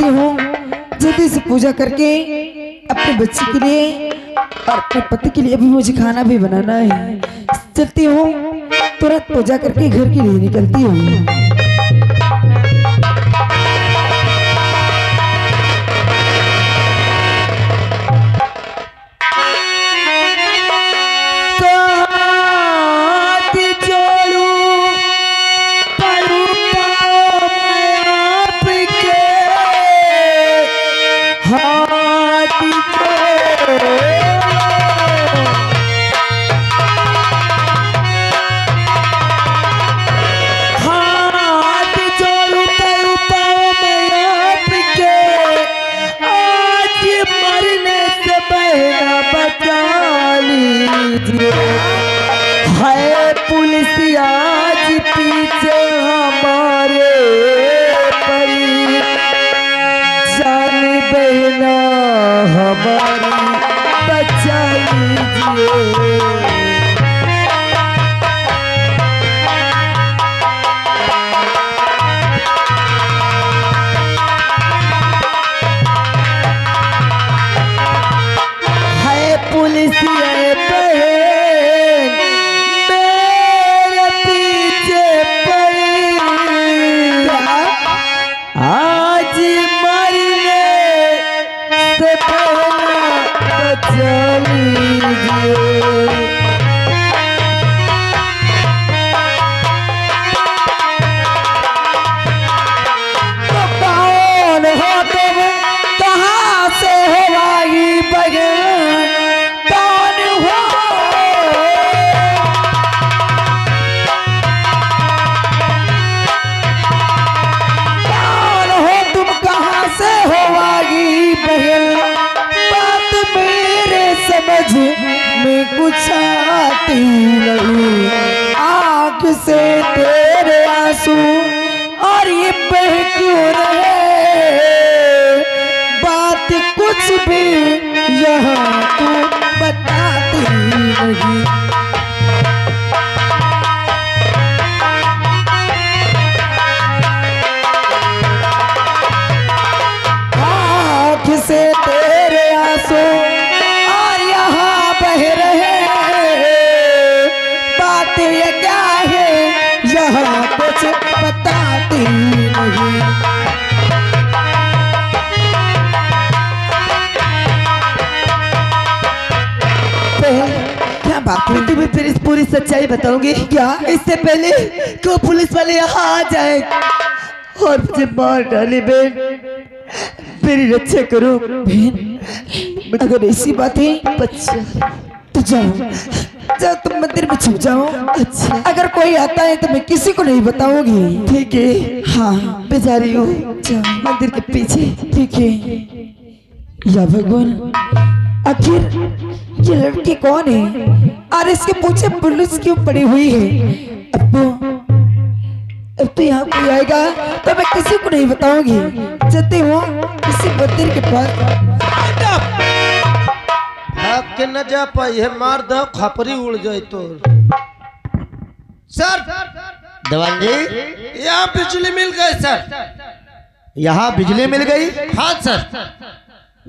चलती हूँ जल्दी से पूजा करके अपने बच्चे के लिए और अपने पति के लिए भी मुझे खाना भी बनाना है। चलती हूँ तुरंत पूजा करके घर के लिए निकलती हूँ। है पुलिस आज पीछे हमारे परी, जान बहना हमारी बचा लीजिए। है पुलिस में कुछ आती नहीं, आँख से तेरे आंसू और ये बह क्यों रहे, बात कुछ भी यहाँ तू बताती नहीं। आँख से तेरे आंसू कुछ बताती नहीं। क्या बात है, तुम्हें फिर इस पूरी सच्चाई बताओगी क्या? इससे पहले कि पुलिस वाले यहाँ आ जाए और मुझे मार डाले। बहन मेरी रक्षा करो बहन, अगर ऐसी बात है बच्चा तो जाओ जाओ, तुम मंदिर में छुप जाओ। अच्छा, अगर कोई आता है तो मैं किसी को नहीं बताऊंगी, ठीक है? हाँ मैं जा रही हूँ मंदिर के पीछे, ठीक है? या भगवान, आखिर ये लड़की कौन है और इसके पीछे पुलिस क्यों पड़ी हुई है? अब तो यहाँ कोई आएगा तो मैं किसी को नहीं बताऊंगी। चलते हो किसी मंदिर के पास। के न जा पाई है, मार दो खपरी उड़ जाए तो। सर देवान जी, यहाँ बिजली मिल गई सर। यहाँ बिजली मिल गई? हाँ सर।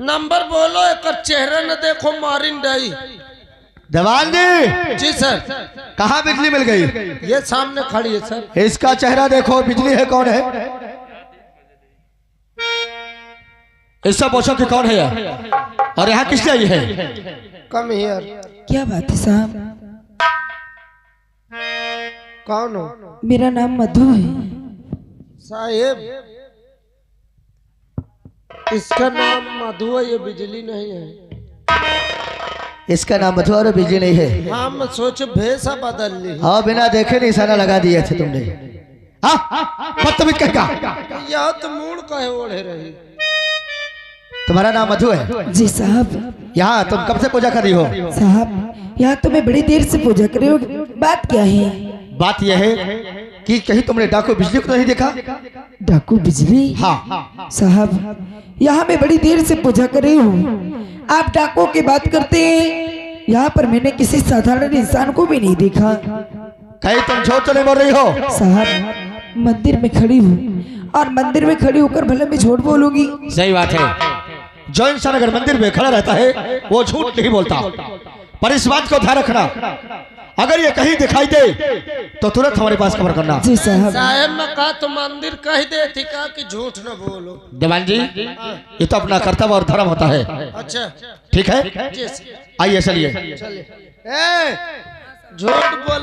नंबर बोलो, एक चेहरा न देखो मारिन डाई। देवान जी। जी सर। कहाँ बिजली मिल गई? ये सामने खड़ी है सर। इसका चेहरा देखो, बिजली है कौन है? इससे पूछो कि कौन है यह और यहाँ किस लिए है? Come here. क्या बात है साहब? कौन हो? मेरा नाम मधु है साहेब। इसका नाम मधु है, ये बिजली नहीं है। इसका नाम मधु और बिजली नहीं है? हाँ मैं सोच भेसा बदल ली। हाँ बिना देखे निशाना लगा दिए थे तुमने। हाँ बदतमीज कहका। यह तो मूड कहे ओढ़े रही। तुम्हारा नाम मधु है? जी साहब। यहाँ तुम कब से पूजा कर रही हो? साहब यहाँ तो मैं बड़ी देर से पूजा कर रही हूँ। बात क्या है? बात यह है कि कहीं तुमने डाकू बिजली को नहीं देखा? डाकू बिजली? हाँ साहब यहाँ मैं बड़ी देर से पूजा कर रही हूँ, आप डाकू की बात करते हैं। यहाँ पर मैंने किसी साधारण इंसान को भी नहीं देखा। कहीं तुम झूठ तो नहीं बोल रही हो? साहब मंदिर में खड़ी हूँ और मंदिर में खड़ी होकर भले मैं झूठ बोलूंगी? सही बात है। जो इंसान अगर मंदिर में खड़ा रहता है वो झूठ नहीं बोलता। पर इस बात को ध्यान रखना, अगर ये कहीं दिखाई दे तो तुरंत हमारे पास खबर करना। जी साहब। साहब मैं कहा तो मंदिर कह दे थी का कि झूठ न बोलो। देवान जी, ये तो अपना कर्तव्य और धर्म होता है। अच्छा ठीक है, जी आइए चलिए। झूठ बोल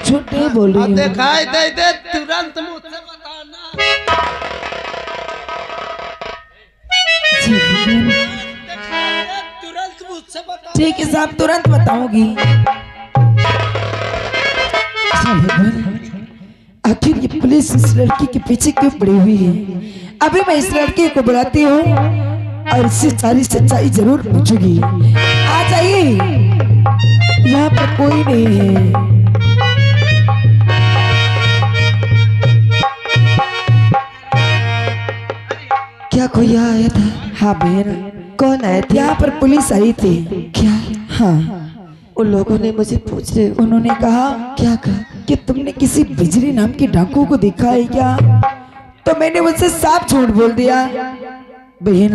झूठ नहीं बोल रही हूँ। दिखाई दे दे तुरंत मुझसे बताना। जी भगवान। दिखाई दे तुरंत मुझसे बताना। ठीक है साहब, तुरंत बताऊंगी। अच्छा भगवान, आखिर ये पुलिस इस लड़की के पीछे क्यों पड़ी हुई है? अभी मैं इस लड़के को बुलाती हूँ और इससे सारी सच्चाई जरूर पूछूंगी। आ जाइए, यहाँ पर कोई नहीं है। क्या कोई यहाँ आया था? हाँ बहन। कौन आया था? यहाँ पर पुलिस आई थी। क्या? हाँ, उन लोगों ने मुझे पूछ रहे, उन्होंने कहा, क्या कहा? कि तुमने किसी बिजली नाम के डाकू को देखा है क्या? तो मैंने उनसे साफ झूठ बोल दिया। बहन,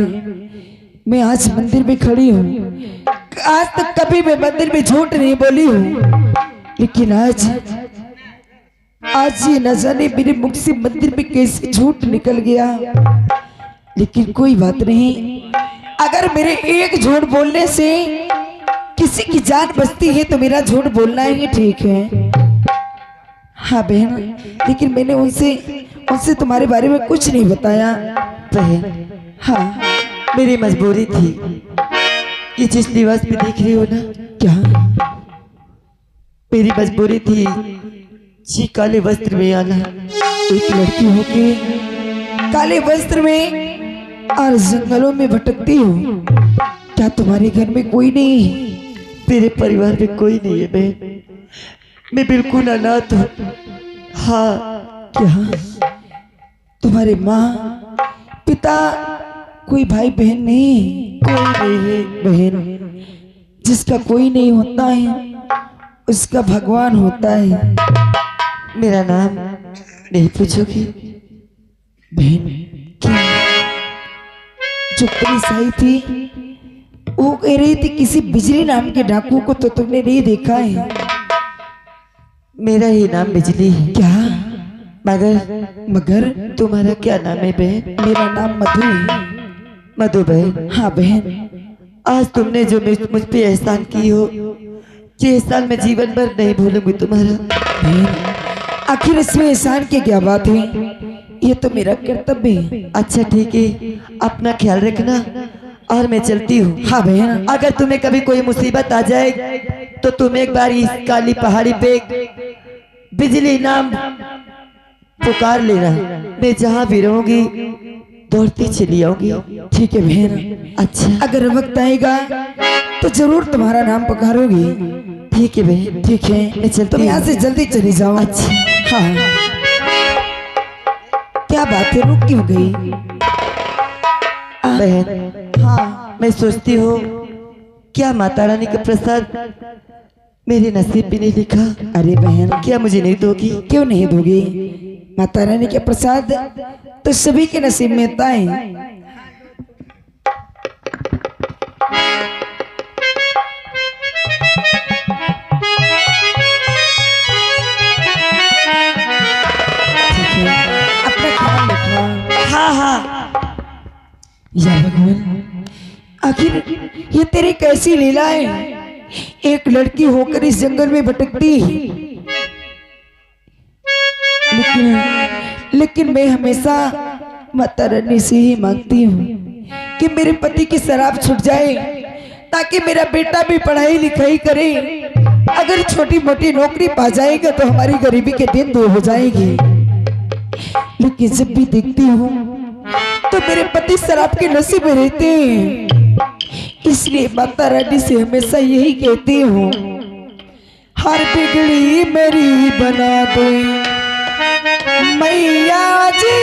मैं आज मंदिर में खड़ी हूँ, आज तक कभी मैं मंदिर में झूठ नहीं बोली हूँ, लेकिन आज ये न जाने मेरे मुख से मंदिर में कैसे झूठ निकल गया। लेकिन कोई बात नहीं, अगर मेरे एक झूठ बोलने से किसी की जान बचती है तो मेरा झूठ बोलना ही ठीक है। हाँ बहन, लेकिन मैंने उनसे तुम्हारे बारे में कुछ नहीं बताया बहन। हाँ, मेरी मजबूरी थी। ये जिस लिबास में देख रही हो ना, क्या मेरी मजबूरी थी जी काले वस्त्र में आना। एक लड़की होके काले वस्त्र में और जंगलों में भटकती हो। क्या तुम्हारे घर में कोई नहीं है? मेरे परिवार में कोई नहीं है बहन, मैं बिल्कुल अनाथ हूँ। हाँ, क्या तुम्हारे माँ पिता कोई भाई बहन नहीं? कोई नहीं है बहन। जिसका कोई नहीं होता है उसका भगवान होता है। मेरा नाम नहीं पूछोगी बहन? क्या? जो पुलिस आई थी वो कह रही थी किसी बिजली नाम के डाकू को तो तुमने नहीं देखा है। मेरा ही नाम बिजली है। क्या? मगर तुम्हारा क्या नाम है बहन? मेरा नाम मधु है। मधु बहन? हाँ बहन। आज तुमने जो मुझ पे एहसान की हो, ये एहसान मैं जीवन भर नहीं भूलूंगी तुम्हारा बहन। आखिर इसमें एहसान की क्या बात है? ये तो मेरा कर्तव्य है। अच्छा ठीक है, अपना ख्याल रखना और मैं चलती हूँ। हाँ बहन। अगर तुम्हें कभी कोई मुसीबत आ जाए तो तुम एक बार इस काली पहाड़ी पे बिजली नाम पुकार लेना। मैं जहाँ भी रहूंगी दौड़ती चली आऊंगी। ठीक है बहन। अच्छा, अगर वक्त आएगा तो जरूर तुम्हारा नाम पुकारोगी। ठीक है बहन। ठीक है, मैं चलती। तुम यहाँ से जल्दी चली जाओ। अच्छा। हाँ, क्या बात है, रुक क्यों गई बहन? हाँ, मैं सोचती हूँ क्या माता रानी का प्रसाद मेरे नसीब में नहीं लिखा? अरे बहन, क्या मुझे नहीं दोगी? क्यों नहीं दोगी? माता रानी का प्रसाद तो सभी के नसीब में होता है। अपना ख्याल रखना। हाँ हाँ। या भगवान, आखिर ये तेरी कैसी लीला है? एक लड़की होकर इस जंगल में भटकती है, लेकिन मैं हमेशा माता रानी से ही मांगती हूँ कि मेरे पति की शराब छूट जाए ताकि मेरा बेटा भी पढ़ाई लिखाई करे। अगर छोटी मोटी नौकरी पा जाएगा तो हमारी गरीबी के दिन दूर हो जाएंगे। लेकिन जब भी देखती हूँ तो मेरे पति शराब के नशे में रहते हैं। इसलिए माता रानी से हमेशा यही कहती हूँ, हर बिगड़ी मेरी बना दे मैया जी।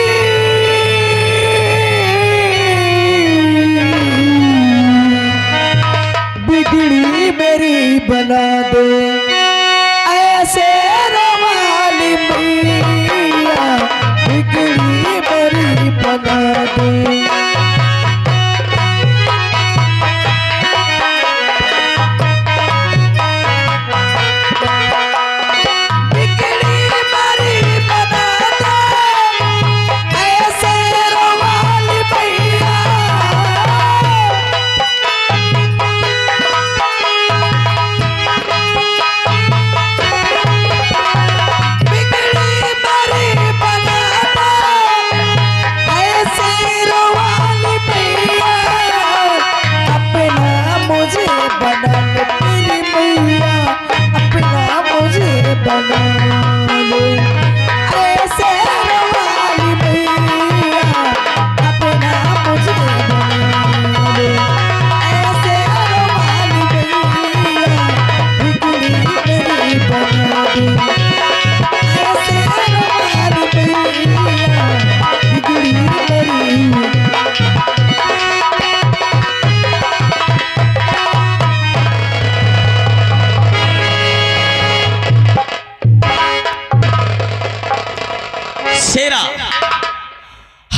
बिगड़ी मेरी बना दे ऐसे रवाली मैया, बिगड़ी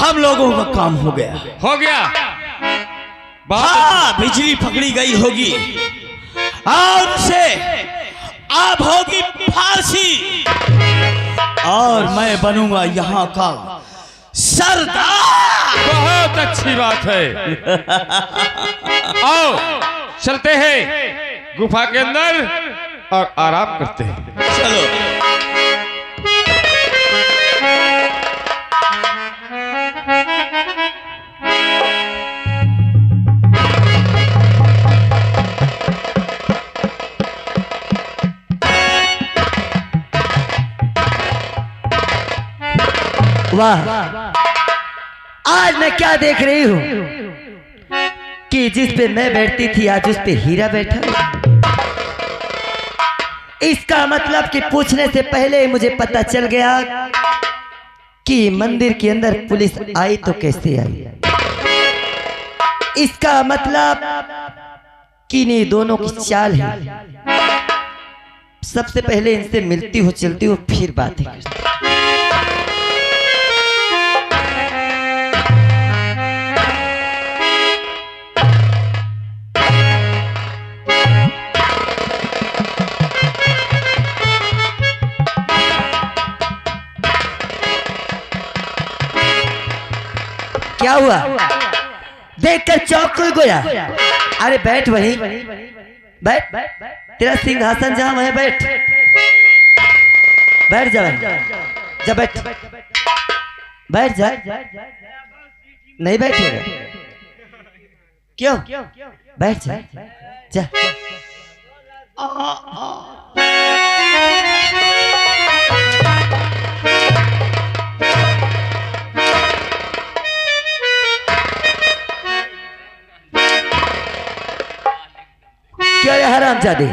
हम लोगों का काम हो गया। हो गया। हाँ, बिजली पकड़ी गई होगी और उसे अब होगी फांसी और मैं बनूंगा यहाँ का सरदार। बहुत अच्छी बात है। आओ चलते हैं गुफा के अंदर और आराम करते हैं। चलो। वाह, आज मैं क्या देख रही हूँ कि जिस पे मैं बैठती थी आज उस पे हीरा बैठा है। इसका मतलब कि पूछने से पहले ही मुझे पता चल गया कि मंदिर के अंदर पुलिस आई तो कैसे आई। इसका मतलब कि इन्हीं दोनों की चाल है। सबसे पहले इनसे मिलती हो चलती हो फिर बातें करती। क्या हुआ? देखकर चौक खुल गया। अरे बैठ वहीं, बैठ, तेरा सिंहासन जहां वहीं बैठ, बैठ जा, जा बैठ, बैठ जा। नहीं बैठेगा? क्यों? बैठ जा, जा। क्या रे हरामजादे,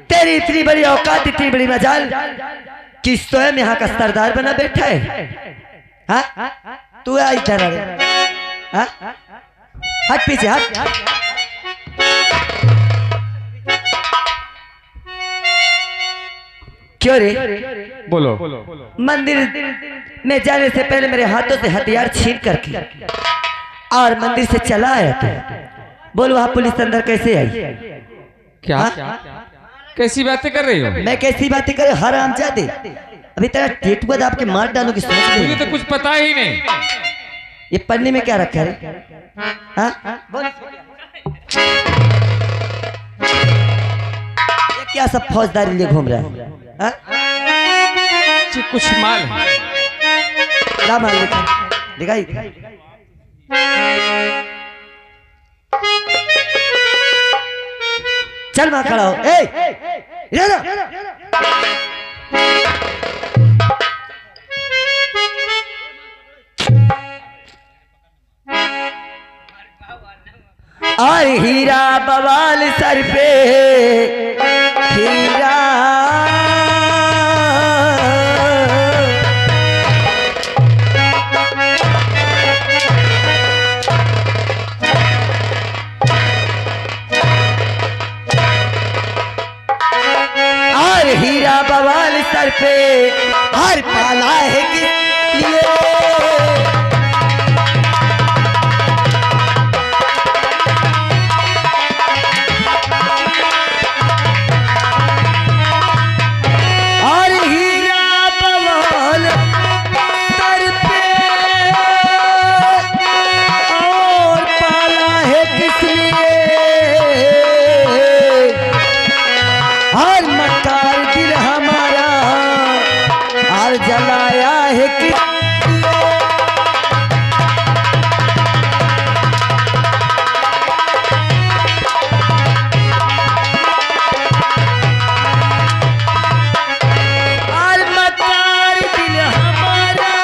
तेरी इतनी बड़ी औकात, इतनी बड़ी मजाल कि स्वयं यहाँ का सरदार बना बैठा है। हाँ, तू आ इधर, हाँ, हट पीछे, हट। क्यों रे? बोलो। मंदिर में जाने से पहले मेरे हाथों से हथियार छीन करके और मंदिर से चला आया था। बोल वहां पुलिस अंदर कैसे आई? क्या? कैसी बातें कर रही हो? मैं कैसी बातें कर? हरामजादे, अभी तेरा टेट बद आपके मार डालू की सोच मुझे रही। तो कुछ पता ही नहीं। ये पन्ने में क्या रखा है? हाँ? ये क्या सब फौजदारी लिए घूम रहा है? हाँ? जी कुछ माल है। क्या माल दिखाई? चल वहां खड़ा हो। इधर और हीरा बवाल सर पे हीरा, हीरा बवाल सर पे हर पाला है किस लिए? और हीरा बवाल सर पे और पाला है किस लिए? हर मकार दिल हमारा और जलाया है कि और मकार दिल हमारा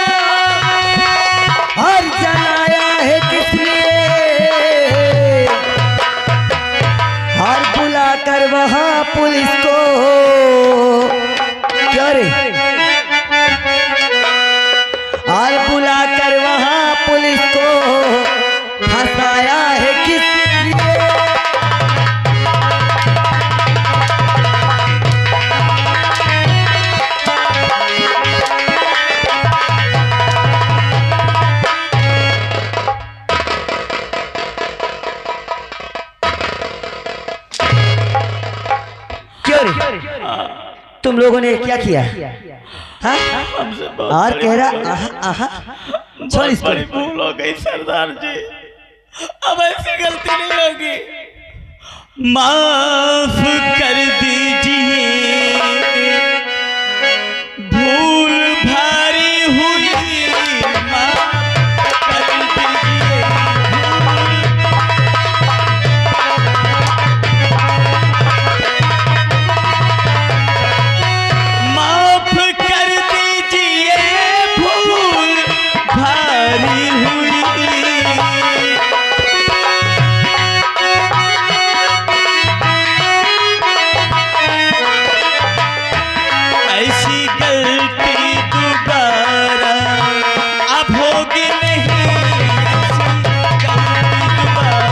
और जलाया है किसने? और बुला कर वहां पुलिस को क्या रे? और बुला कर वहां पुलिस को फंसाया है किस लिए? रे तुम लोगों ने क्या किया? हाँ? और कह रहा छोड़ इसको। बड़ी भूल हो गई सरदार जी, अब ऐसी गलती नहीं होगी, माफ कर दीजिए, भूल भारी हुई, माफ कर दीजिए। माफ कर दीजिए, भूल भारी हुई। ऐसी गलती दोबारा अब होगी नहीं, ऐसी गलती दोबारा।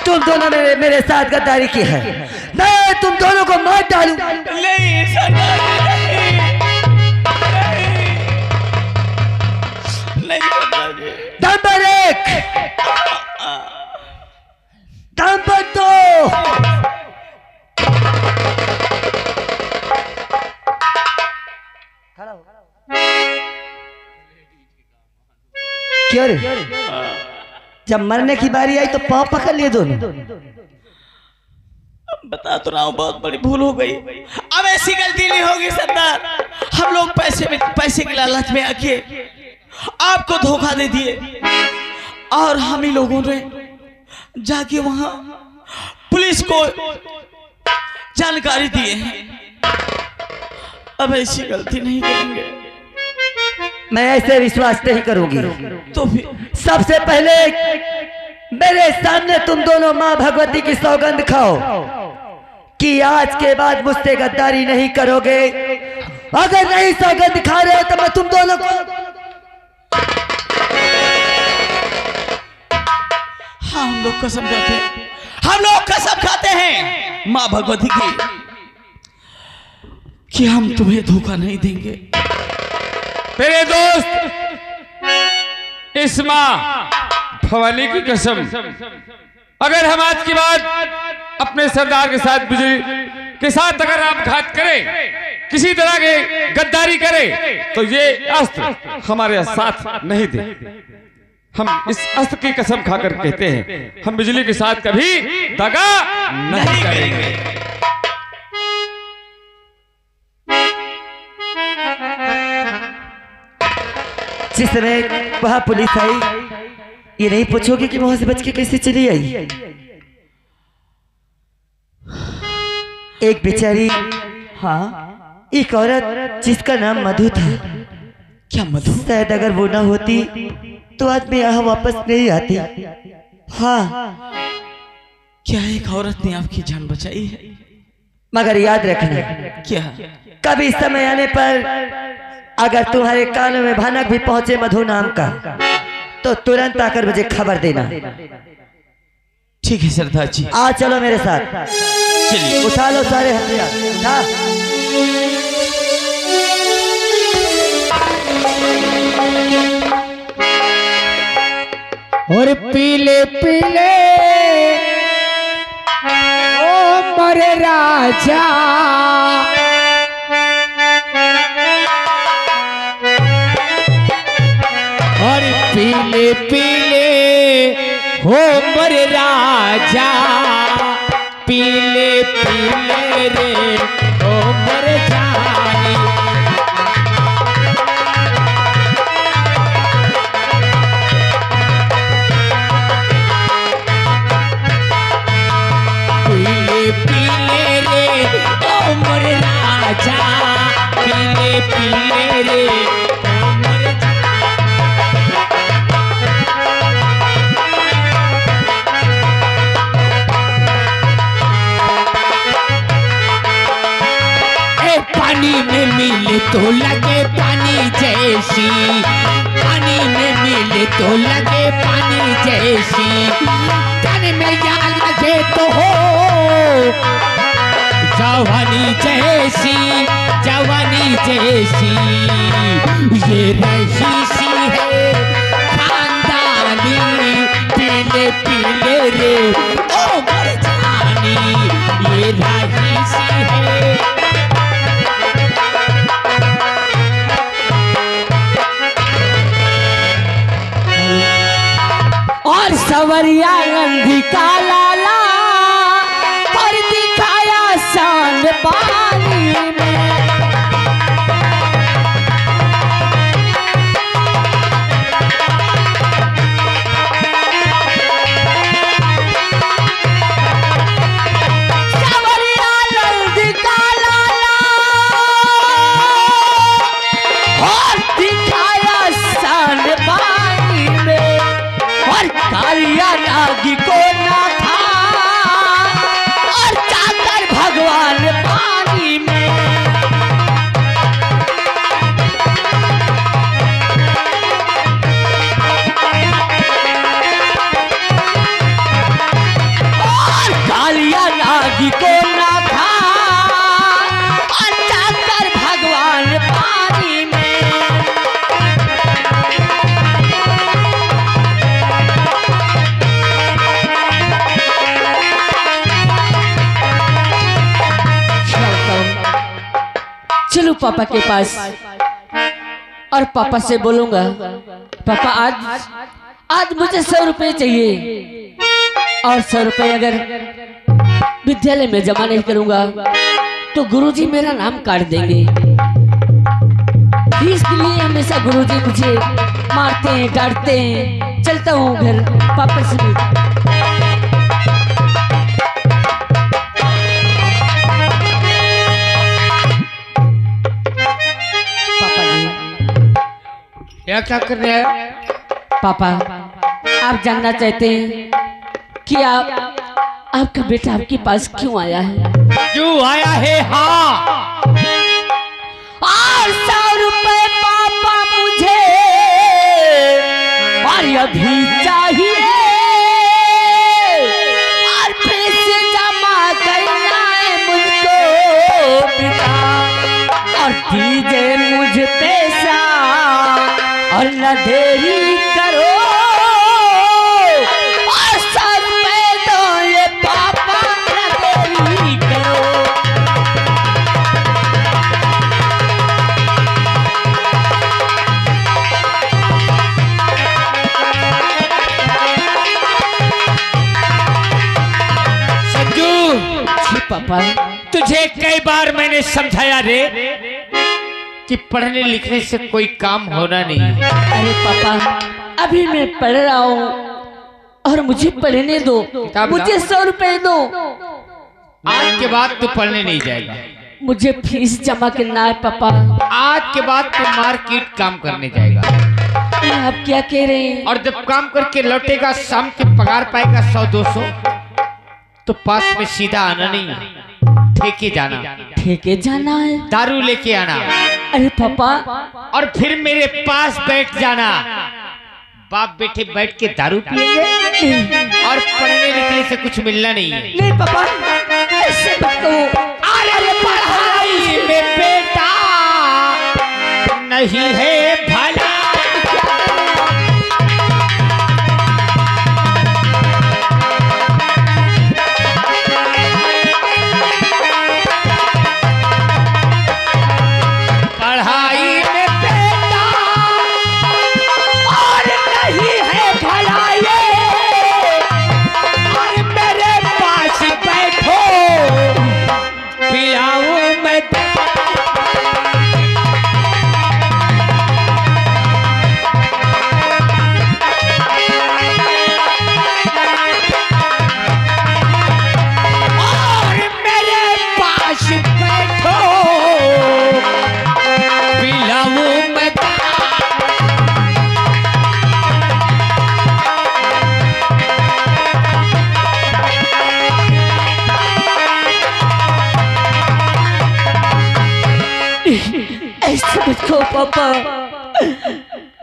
तुम दोनों ने मेरे साथ गद्दारी की है, मैं तुम दोनों को मार डालूं। नहीं सरदार जी, नहीं सरदार जी। नंबर 1, नंबर 2, क्यों रे? जब मरने की बारी आई तो पाँव पकड़ लिए दोनों। बता तो रहा हूँ, बहुत बड़ी भूल हो गई, अब ऐसी गलती नहीं होगी सरदार। हम लोग पैसे के लालच में आके आपको धोखा दे दिए, और हम ही लोगों ने जाके वहां पुलिस को जानकारी दिए हैं। अब ऐसी गलती नहीं करेंगे। मैं ऐसे विश्वास नहीं करूंगी। तो फिर सबसे पहले मेरे सामने तुम दोनों माँ भगवती की सौगंध खाओ कि आज के बाद मुझसे गद्दारी नहीं करोगे। अगर नहीं सौगंध खा रहे हो तो मैं तुम दोनों को हाँ, हम लोग कसम खाते हैं, हम लोग कसम खाते हैं माँ भगवती की कि हम तुम्हें धोखा नहीं देंगे। मेरे दोस्त, इस माँ भवानी की कसम, अगर हम आज की बात अपने सरदार के साथ, बिजली के साथ अगर आप घात करें, किसी तरह के गद्दारी करें, तो ये अस्त्र हमारे साथ नहीं दे। हम इस अस्त्र की कसम खाकर कहते हैं, हम बिजली के साथ कभी दगा नहीं करेंगे। जिस समय वहां पुलिस आई, ये नहीं पूछोगे कि वहां से बच के कैसे चली आई। एक बेचारी, हाँ, एक औरत जिसका नाम मधु था। क्या मधु? शायद अगर वो ना होती तो आज मैं यहाँ वापस नहीं आती। हाँ, क्या एक औरत ने आपकी जान बचाई है? मगर याद रखना, क्या? कभी समय आने पर अगर तुम्हारे कानों में भनक भी पहुंचे मधु नाम का, तो तुरंत आकर मुझे खबर देना। ठीक है सरदार जी। आ चलो मेरे साथ, चलिए। उठा लो सारे हथियार। और पीले पीले ओ मरे राजा, और पीले पीले हो मरे राजा, पीले पीले रे ओ मरे जानी। पीले पीले रे ओ मरे राजा, पीले पीले रे ओ मरे पानी में मिले तो लगे पानी जैसी, पानी में मिले तो लगे पानी जैसी, तन में या लगे तो हो जवानी जैसी, जवानी जैसी। ये रही सी है सवरिया नंदी का लाला पर दिखाया शान पानी में। सवरिया नंदी का लाला और दिखाया शान पानी में, और कालिया नागी को ना था और जाकर भगवान पानी में। और कालिया नागी को ना था और जाकर भगवान पानी में। चलो पापा के पास और पापा से बोलूंगा, पापा आज मुझे 100 रुपए चाहिए, और 100 रुपए अगर विद्यालय में जमा नहीं करूंगा तो गुरुजी मेरा नाम काट देंगे। इसके लिए हमेशा गुरुजी मुझे मारते हैं, डांटते हैं। चलता हूँ घर पापा से भी। क्या क्या कर रहे हैं? पापा आप जानना चाहते हैं कि आपका बेटा आपके पास क्यों आया है? क्यों आया है? हाँ, और 100 रुपए पापा मुझे और अभी चाहिए, और पैसे जमा करना है मुझको पिता, और दीजिए मुझे पैसा और न देरी करो, और 100 रुपए दो ये पापा, न देरी करो। संजू, जी पापा। तुझे कई बार मैंने समझाया रे कि पढ़ने लिखने से कोई काम होना नहीं। अरे पापा अभी मैं पढ़ रहा हूँ और मुझे पढ़ने दो, मुझे 100 रुपए दो। आज के बाद तू पढ़ने नहीं जाएगा। मुझे फीस जमा करना है पापा। आज के बाद तू मार्केट काम करने जाएगा, आप क्या कह रहे हैं? और जब काम करके लौटेगा शाम के पगार पाएगा 100-200, तो पास में सीधा आना नहीं, ठेके जाना। ठेके जाना है? दारू लेके आना। अरे पापा, और फिर मेरे पास बैठ जाना। बाप बेटे बैठ के दारू पिएंगे और पढ़ने लिखने से कुछ मिलना नहीं है। नहीं पापा ऐसे मत कहो। अरे पढ़ाई में बेटा नहीं है भला, पढ़ाई में बेटा और नहीं है भला ये, और मेरे पास बैठो पिलाऊं मैं। और मेरे पास बैठो पिलाऊं मैं। ऐसे मत कहो पापा,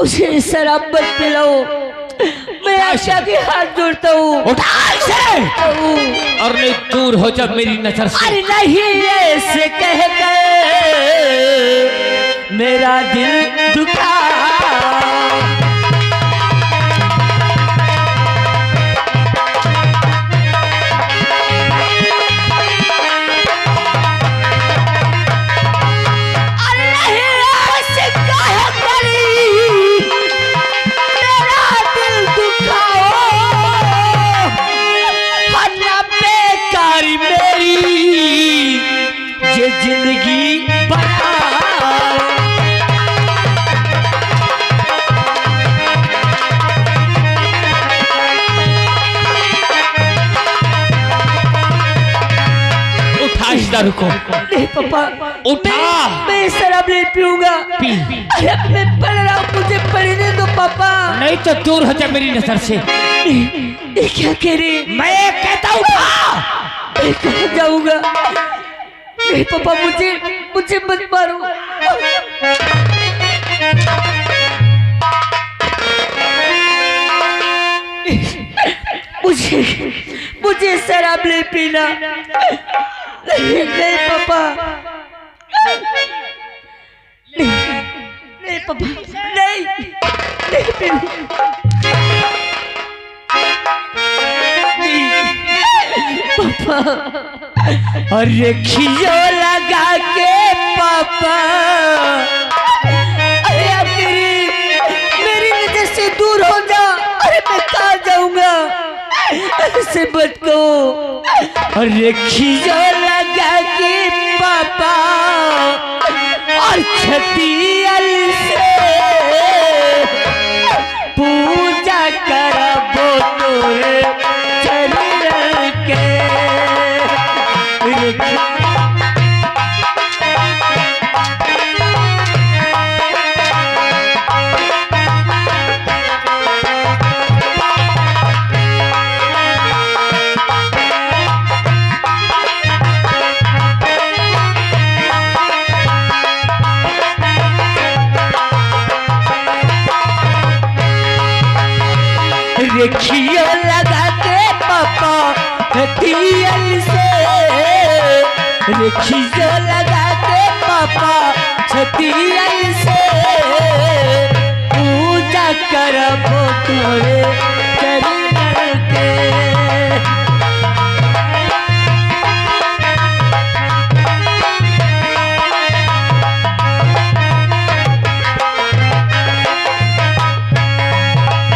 उसे शराब मत पिलाओ। मैं आशा के हाथ जोड़ता हूँ। उठा इसे और नहीं दूर हो जा मेरी नजर से। अरे नहीं ऐसे कह कर मेरा दिल दुखा। दारू को। नहीं पापा, उठा। मैं शराब नहीं पीऊंगा। पी। अरे मैं पढ़ रहा हूँ, मुझे पढ़ने दो पापा। नहीं तो दूर हो जा मेरी नजर से। ये क्या कह रही? मैं कहता उठा। मैं कहाँ जाऊंगा? नहीं पापा, मुझे मत मारो। मुझे शराब नहीं पीना। नहीं पापा, नहीं पापा, नहीं पीना। पापा, अरे खियो लगा के पापा, अरे अब मेरी नजर से दूर हो जा। अरे मैं कहाँ जाऊंगा? ऐसे मत को। अरे खियो लगा के पापा और छतियल से पूजा करबो तोरे चरण के। रेखियो लगा के पापा हथियल से, रेखियो लगा के पापा हथियल से पूजा करबो तोरे चरण